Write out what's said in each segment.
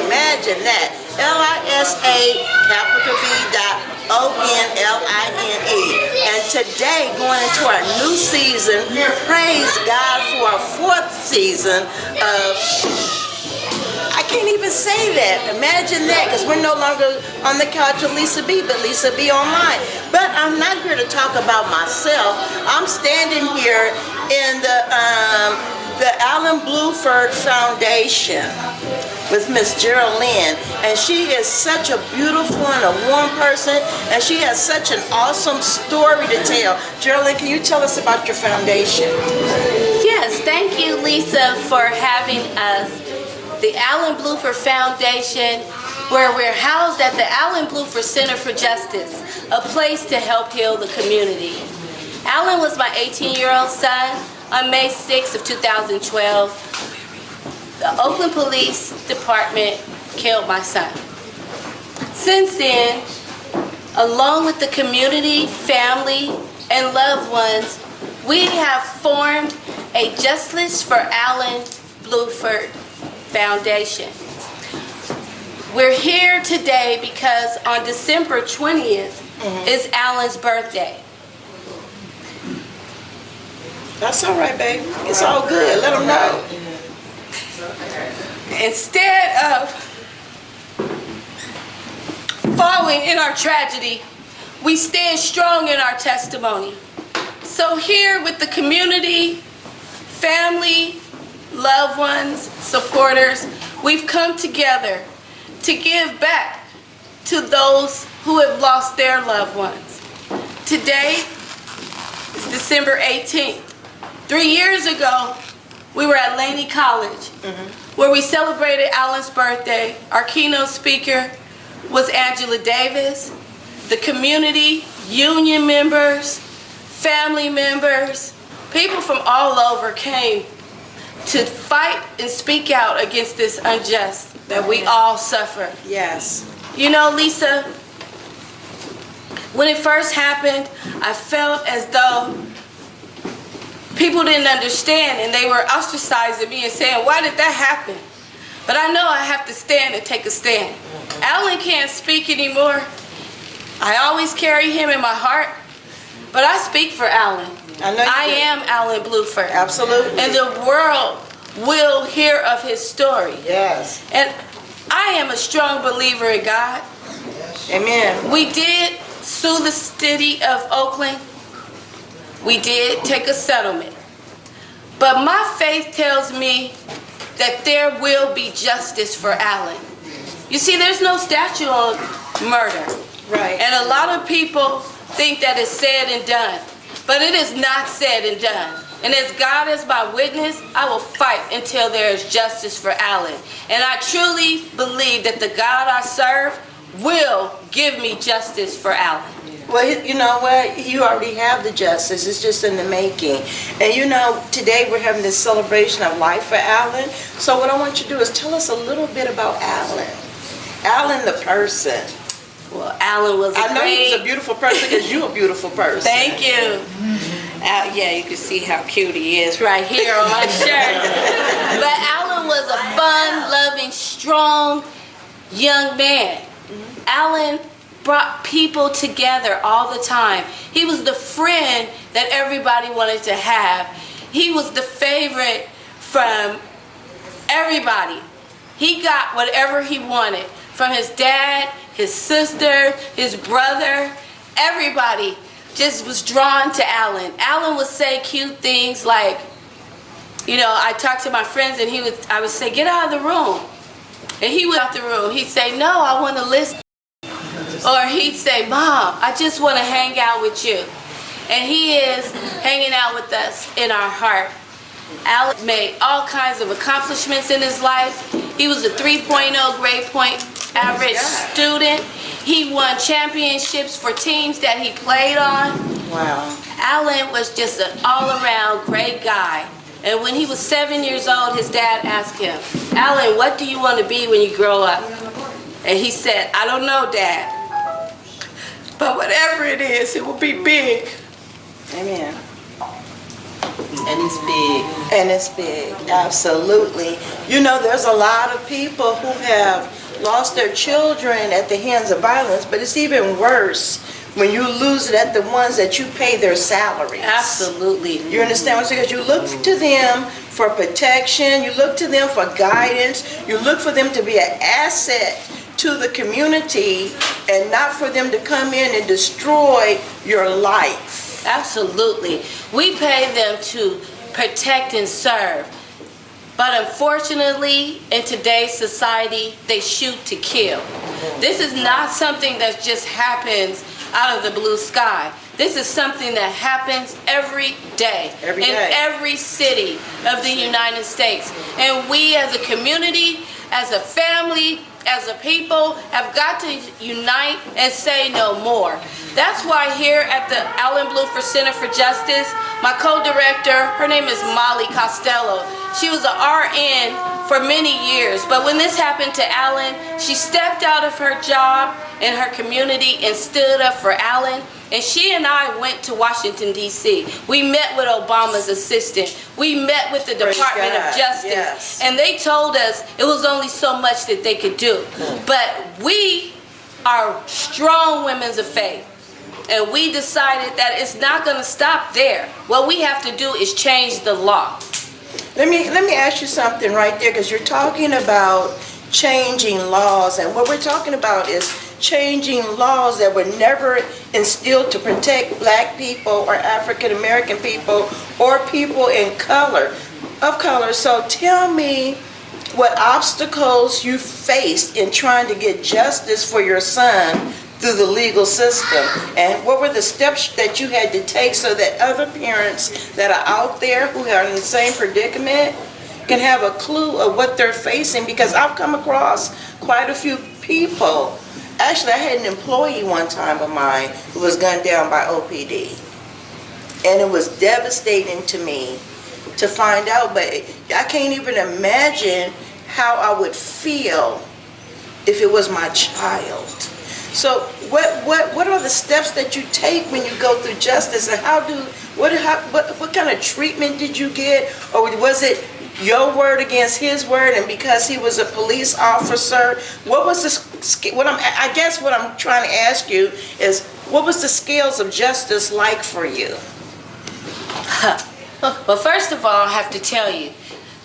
Imagine that. LISA_B.ONLINE. And today, going into our new season, praise God for our 4th season of, I can't even say that. Imagine that, because we're no longer on the couch with Lisa B, but Lisa B online. But I'm not here to talk about myself. I'm standing here in the Brown-Blueford Foundation with Miss Jeralynn, and she is such a beautiful and a warm person, and she has such an awesome story to tell. Jeralynn, can you tell us about your foundation? Yes, thank you, Lisa, for having us. The Brown-Blueford Foundation, where we're housed at the Brown-Blueford Center for Justice, a place to help heal the community. Alan was my 18-year-old son. On May 6th of 2012, the Oakland Police Department killed my son. Since then, along with the community, family, and loved ones, we have formed a Justice for Brown-Blueford Foundation. We're here today because on December 20th is Alan's birthday. That's all right, baby. It's all good. Let them know. Instead of falling in our tragedy, we stand strong in our testimony. So here with the community, family, loved ones, supporters, we've come together to give back to those who have lost their loved ones. Today is December 18th. 3 years ago, we were at Laney College, where we celebrated Alan's birthday. Our keynote speaker was Angela Davis. The community, union members, family members, people from all over came to fight and speak out against this unjust that we all suffer. Yes. You know, Lisa, when it first happened, I felt as though people didn't understand, and they were ostracizing me and saying, why did that happen? But I know I have to stand and take a stand. Alan can't speak anymore. I always carry him in my heart, but I speak for Alan. I am Brown-Blueford. Absolutely. And the world will hear of his story. Yes. And I am a strong believer in God. Amen. We did sue the city of Oakland. We did take a settlement. But my faith tells me that there will be justice for Alan. You see, there's no statute on murder. Right. And a lot of people think that it's said and done. But it is not said and done. And as God is my witness, I will fight until there is justice for Alan. And I truly believe that the God I serve will give me justice for Alan. Well, you know what? You already have the justice. It's just in the making. And you know, today we're having this celebration of life for Alan. So what I want you to do is tell us a little bit about Alan. Alan the person. Well, Alan was I know he was a beautiful person because you're a beautiful person. Thank you. Yeah, you can see how cute he is right here on my shirt. But Alan was a fun, loving, strong young man. Alan brought people together all the time. He was the friend that everybody wanted to have. He was the favorite from everybody. He got whatever he wanted from his dad, his sister, his brother. Everybody just was drawn to Alan. Alan would say cute things like, you know, I talked to my friends and I would say, get out of the room. And he went out the room. He'd say, no, I want to listen. Or he'd say, Mom, I just want to hang out with you. And he is hanging out with us in our heart. Alan made all kinds of accomplishments in his life. He was a 3.0 grade point average student. He won championships for teams that he played on. Wow. Alan was just an all-around great guy. And when he was 7 years old, his dad asked him, Alan, what do you want to be when you grow up? And he said, I don't know, Dad. But whatever it is, it will be big. Amen. And it's big. And it's big, absolutely. You know, there's a lot of people who have lost their children at the hands of violence, but it's even worse when you lose it at the ones that you pay their salaries. Absolutely. You understand what I'm saying? Because you look to them for protection, you look to them for guidance, you look for them to be an asset to the community and not for them to come in and destroy your life. Absolutely. We pay them to protect and serve. But unfortunately, in today's society, they shoot to kill. This is not something that just happens out of the blue sky. This is something that happens every day in every city of the United States. And we as a community, as a family, as a people, have got to unite and say no more. That's why here at the Brown-Blueford Center for Justice, my co-director, her name is Molly Costello. She was an RN for many years, but when this happened to Alan, she stepped out of her job in her community and stood up for Alan. And she and I went to Washington, D.C. We met with Obama's assistant. We met with the Department of Justice. Yes. And they told us it was only so much that they could do. But we are strong women of faith. And we decided that it's not going to stop there. What we have to do is change the law. Let me ask you something right there, because you're talking about changing laws, and what we're talking about is changing laws that were never instilled to protect black people or African American people or people of color. So tell me what obstacles you faced in trying to get justice for your son through the legal system, and what were the steps that you had to take so that other parents that are out there who are in the same predicament can have a clue of what they're facing. Because I've come across quite a few people. Actually, I had an employee one time of mine who was gunned down by OPD, and it was devastating to me to find out, but I can't even imagine how I would feel if it was my child. So what are the steps that you take when you go through justice, and what kind of treatment did you get, or was it your word against his word, and because he was a police officer, what was I guess what I'm trying to ask you is, what was the scales of justice like for you? Well, first of all, I have to tell you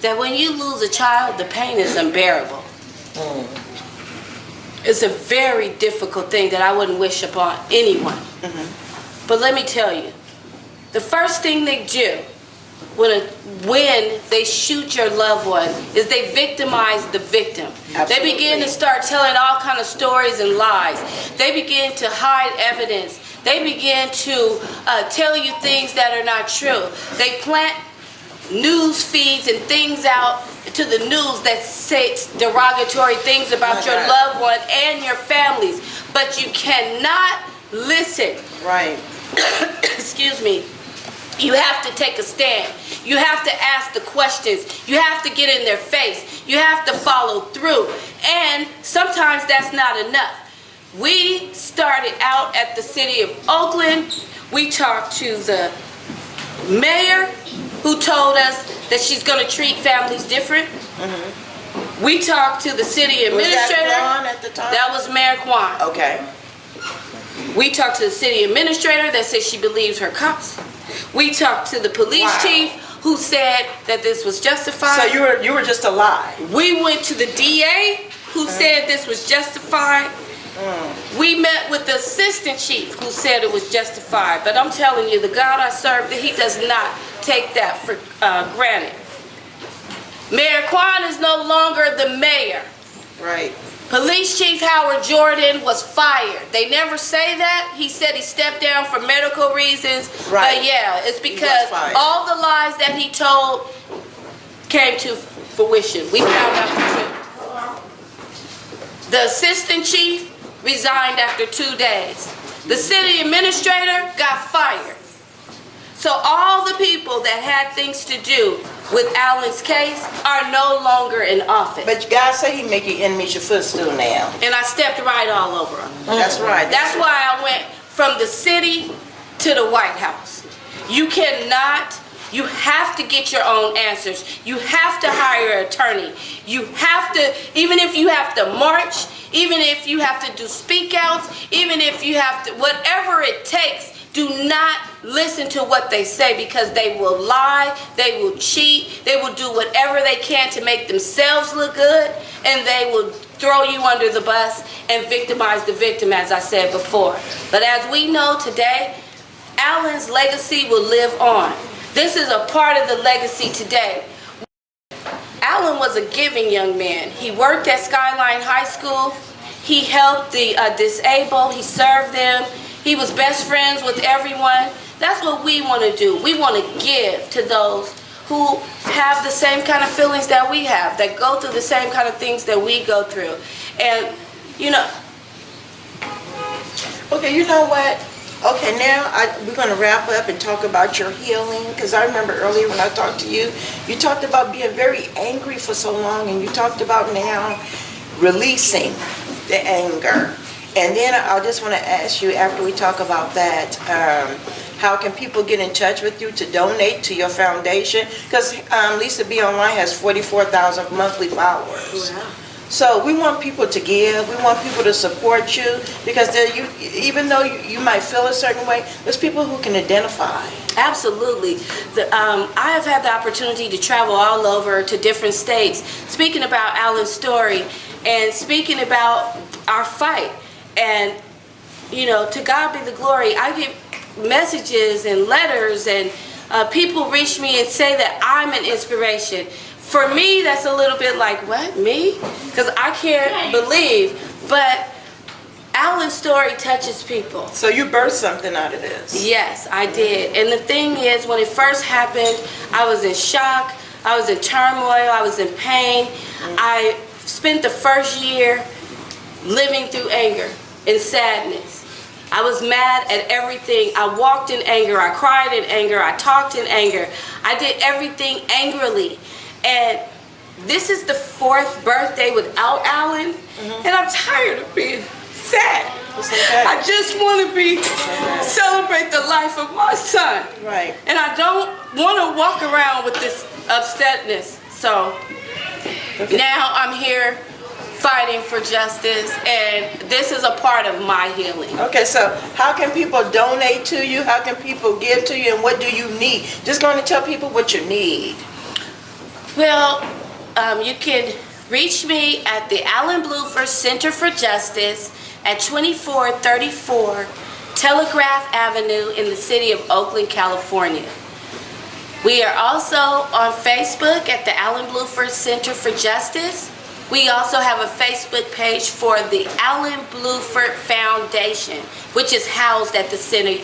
that when you lose a child, the pain is unbearable. It's a very difficult thing that I wouldn't wish upon anyone. But let me tell you, the first thing they do when they shoot your loved one is they victimize the victim. Absolutely. They begin to start telling all kind of stories and lies. They begin to hide evidence. They begin to tell you things that are not true. They plant news feeds and things out to the news that say derogatory things about your loved one and your families, but you cannot listen. Right. Excuse me. You have to take a stand. You have to ask the questions. You have to get in their face. You have to follow through. And sometimes that's not enough. We started out at the city of Oakland. We talked to the mayor, who told us that she's going to treat families different. We talked to the city administrator. Was that Kwan at the time? That was Mayor Kwan. Okay. We talked to the city administrator that said she believes her cops. We talked to the police chief, who said that this was justified. So you were just a lie. We went to the DA, who said this was justified. We met with the assistant chief, who said it was justified. But I'm telling you, the God I serve, that he does not take that for granted. Mayor Kwan is no longer the mayor. Right. Police Chief Howard Jordan was fired. They never say that. He said he stepped down for medical reasons. Right. But yeah, it's because all the lies that he told came to fruition. We found out the truth. The assistant chief resigned after 2 days. The city administrator got fired. So all the people that had things to do with Alan's case are no longer in office. But God said he make your enemies your footstool now. And I stepped right all over them. That's right. That's why I went from the city to the White House. You cannot You have to get your own answers. You have to hire an attorney. You have to, even if you have to march, even if you have to do speak outs, even if you have to, whatever it takes, do not listen to what they say, because they will lie, they will cheat, they will do whatever they can to make themselves look good, and they will throw you under the bus and victimize the victim, as I said before. But as we know today, Alan's legacy will live on. This is a part of the legacy today. Alan was a giving young man. He worked at Skyline High School. He helped the disabled. He served them. He was best friends with everyone. That's what we want to do. We want to give to those who have the same kind of feelings that we have, that go through the same kind of things that we go through. And, you know. Okay, you know what? Okay, now we're going to wrap up and talk about your healing, because I remember earlier when I talked to you, you talked about being very angry for so long, and you talked about now releasing the anger. And then I just want to ask you, after we talk about that, how can people get in touch with you to donate to your foundation? Because Lisa B Online has 44,000 monthly followers. Wow. So we want people to give. We want people to support you, because even though you might feel a certain way, there's people who can identify. Absolutely. I have had the opportunity to travel all over to different states, speaking about Alan's story and speaking about our fight. And, you know, to God be the glory. I get messages and letters, and people reach me and say that I'm an inspiration. For me, that's a little bit like, what, me? Because I can't believe. But Alan's story touches people. So you birthed something out of this. Yes, I did. And the thing is, when it first happened, I was in shock. I was in turmoil. I was in pain. I spent the first year living through anger and sadness. I was mad at everything. I walked in anger. I cried in anger. I talked in anger. I did everything angrily. And this is the 4th birthday without Alan, and I'm tired of being sad. Okay. I just want to celebrate the life of my son. Right. And I don't want to walk around with this upsetness. So now I'm here fighting for justice, and this is a part of my healing. Okay, so how can people donate to you? How can people give to you, and what do you need? Just going to tell people what you need. Well, you can reach me at the Brown-Blueford Center for Justice at 2434 Telegraph Avenue in the city of Oakland, California. We are also on Facebook at the Brown-Blueford Center for Justice. We also have a Facebook page for the Brown-Blueford Foundation, which is housed at the center.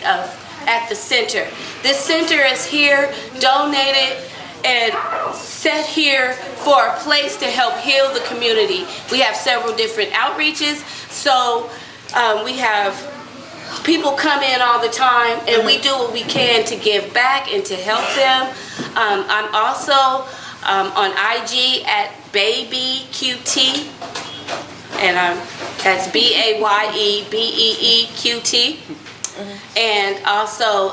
This center is here, donated, and set here for a place to help heal the community. We have several different outreaches, so we have people come in all the time, and we do what we can to give back and to help them. I'm also on IG at BabyQT, and that's BAYEBEEQT. And also,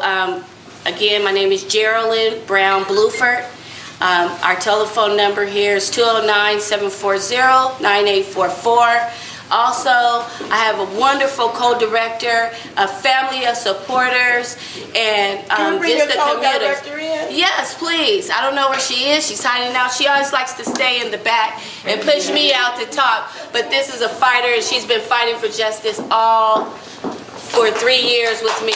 again, my name is Jeralynn Brown-Blueford. Our telephone number here is 209-740-9844. Also, I have a wonderful co-director, a family of supporters, and Can you bring just your the commuters. co-director in? Yes, please. I don't know where she is. She's hiding out. She always likes to stay in the back and push me out to top. But this is a fighter, and she's been fighting for justice all for 3 years with me.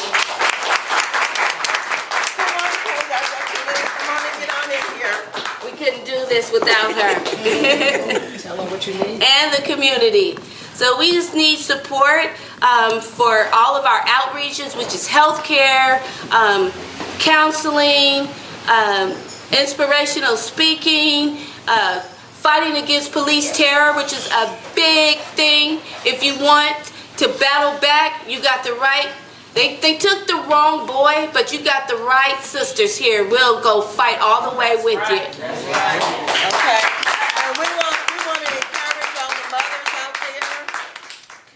We couldn't do this without her. Tell them what you need. And the community. So we just need support for all of our outreaches, which is healthcare, counseling, inspirational speaking, fighting against police terror, which is a big thing. If you want to battle back, you got the right. They took the wrong boy, but you got the right sisters here. We'll go fight all the way with you. Okay. And we want to encourage all the mothers out there.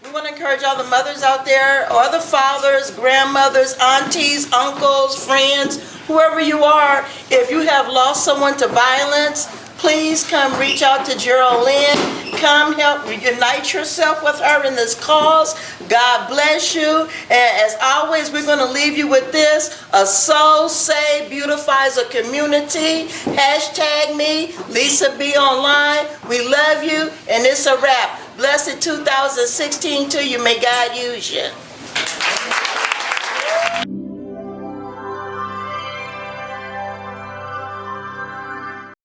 We want to encourage all the mothers out there, or the fathers, grandmothers, aunties, uncles, friends, whoever you are, if you have lost someone to violence, please come reach out to Jeralynn. Come help unite yourself with her in this cause. God bless you. And as always, we're going to leave you with this. A soul saved beautifies a community. Hashtag me, Lisa B Online. We love you, and it's a wrap. Blessed 2016 to you. May God use you.